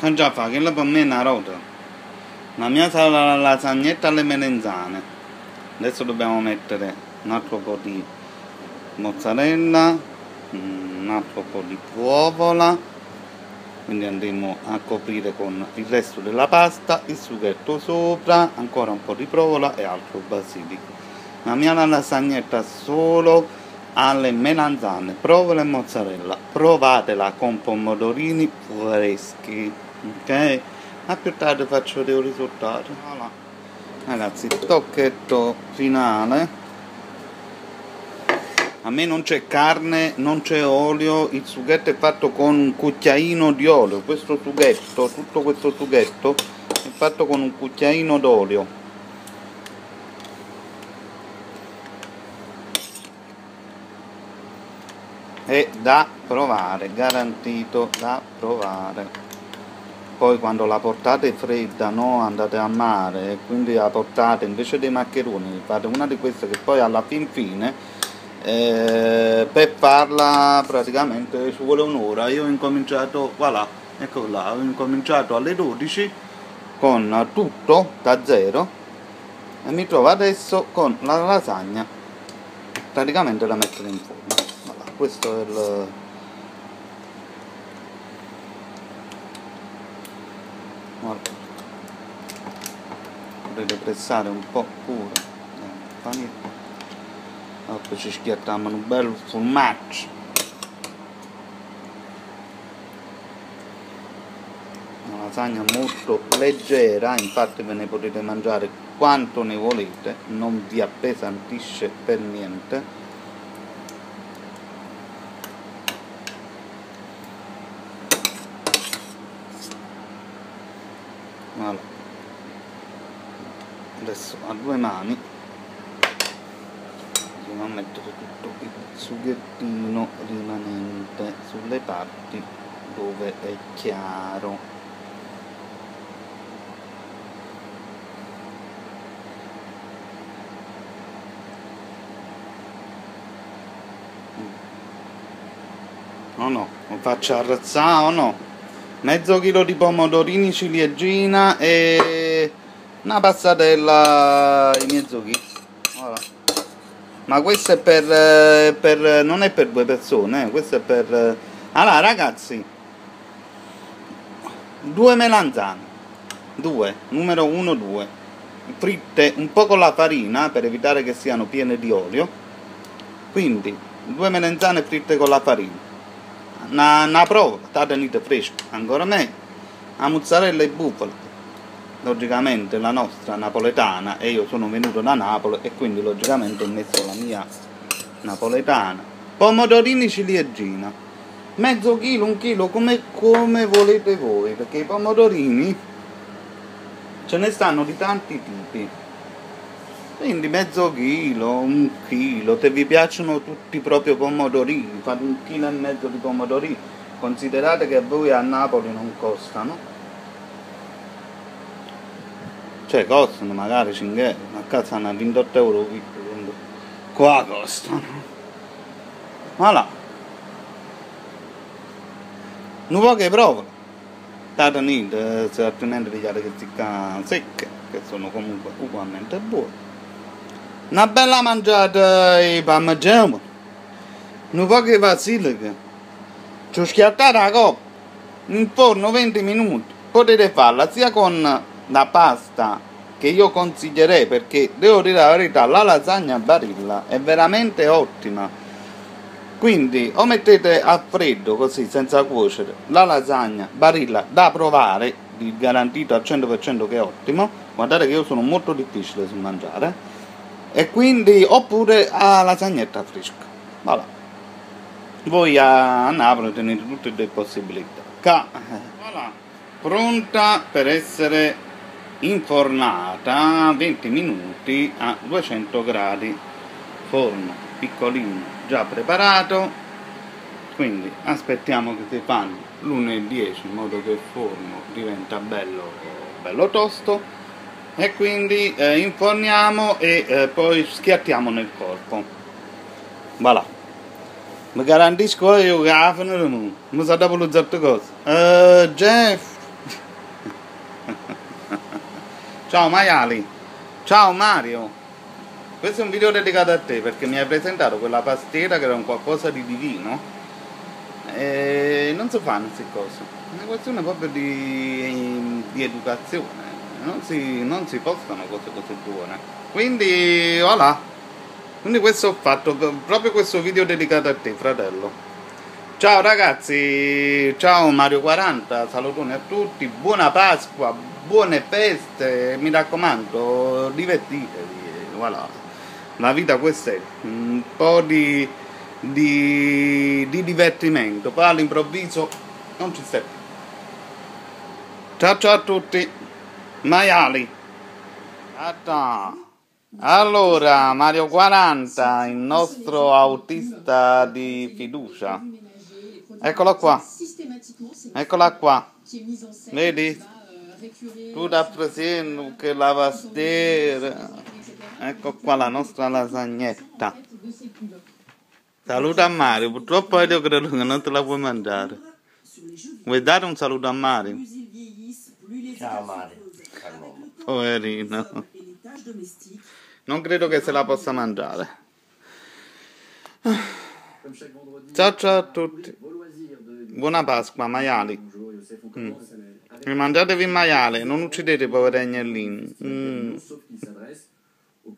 Che già fa, che per me è una rota. La mia sarà la lasagnetta alle melenzane. Adesso dobbiamo mettere un altro po' di mozzarella, un altro po' di provola, quindi andremo a coprire con il resto della pasta, il sughetto sopra, ancora un po' di provola e altro basilico. La mia lasagnetta solo alle melanzane, provola e mozzarella. Provatela con pomodorini freschi, ok? A più tardi faccio vedere il risultato. Voilà. Ragazzi, tocchetto finale. A me non c'è carne, non c'è olio, il sughetto è fatto con un cucchiaino di olio. Questo sughetto, tutto questo sughetto è fatto con un cucchiaino d'olio. È da provare, garantito da provare. Poi quando la portate fredda, no, andate a mare, quindi la portate invece dei maccheroni, fate una di queste che poi alla fine per farla praticamente ci vuole un'ora. Io ho incominciato, voilà, ecco là, ho incominciato alle 12 con tutto da zero e mi trovo adesso con la lasagna praticamente da mettere in forno. Voilà, questo è il... Potete pressare un po' pure poi ci schiattiamo un bel formaggio. Una lasagna molto leggera, infatti ve ne potete mangiare quanto ne volete, non vi appesantisce per niente. Allora, adesso a due mani andiamo a mettere tutto il sughettino rimanente sulle parti dove è chiaro. No, lo faccio arrazzare o no? Mezzo chilo di pomodorini ciliegina e una passatella di mezzo chilo. Voilà. Ma questo è per non è per due persone, questo è per... Allora ragazzi, 2 melanzane, 2, numero 1, 2, fritte un po' con la farina per evitare che siano piene di olio, quindi 2 melanzane fritte con la farina. Una prova, la tenete fresca, ancora meglio, la mozzarella e bufala, logicamente la nostra napoletana, e io sono venuto da Napoli e quindi logicamente ho messo la mia napoletana, pomodorini ciliegina, mezzo chilo, 1 chilo, come volete voi, perché i pomodorini ce ne stanno di tanti tipi. Quindi mezzo chilo, 1 chilo, se vi piacciono tutti proprio pomodorini, fate 1,5 kg di pomodorini, considerate che a voi a Napoli non costano, cioè costano magari 5 euro, a casa hanno 28 euro, qua costano, voilà, un po' che provo, state unite, se altrimenti pigliate che ziccano secche, che sono comunque ugualmente buone. Una bella mangiata di parmigiano, un po' di basilico, ci ho schiattato la coppa, in forno 20 minuti, potete farla sia con la pasta che io consiglierei, perché devo dire la verità, la lasagna Barilla è veramente ottima, quindi o mettete a freddo così senza cuocere la lasagna Barilla da provare, vi garantito al 100% che è ottimo, guardate che io sono molto difficile sul mangiare, e quindi oppure a lasagnetta fresca. Voilà. Voi a Napoli tenete tutte e due possibilità. Voilà. Pronta per essere infornata 20 minuti a 200 gradi, forno piccolino già preparato, quindi aspettiamo che si fanno l'1:10 in modo che il forno diventa bello tosto. E quindi inforniamo e poi schiattiamo nel corpo. Voilà. Mi garantisco io che la fine del mondo mi sa dopo le certe cose. Jeff Ciao maiali. Ciao Mario. Questo è un video dedicato a te perché mi hai presentato quella pastiera che era un qualcosa di divino e non si fanno queste cose. È una questione proprio di educazione. Non si postano cose così buone. Quindi voilà. Quindi questo ho fatto, proprio questo video dedicato a te, fratello. Ciao ragazzi, ciao Mario 40, salutoni a tutti, buona Pasqua, buone feste, mi raccomando, divertitevi, voilà. La vita questa è, un po' di divertimento, poi all'improvviso non ci sta più. Ciao ciao a tutti, maiali. Allora, Mario 40, il nostro autista di fiducia. Eccola qua. Eccola qua. Vedi? Tu rappresenti che la pastiera. Ecco qua la nostra lasagnetta. Saluta a Mario. Purtroppo io credo che non te la puoi mangiare. Vuoi dare un saluto a Mario? Ciao Mario. Poverino. Non credo che se la possa mangiare. Ciao ciao a tutti. Buona Pasqua, maiali. Mangiatevi il maiale, non uccidete i poveri agnellini.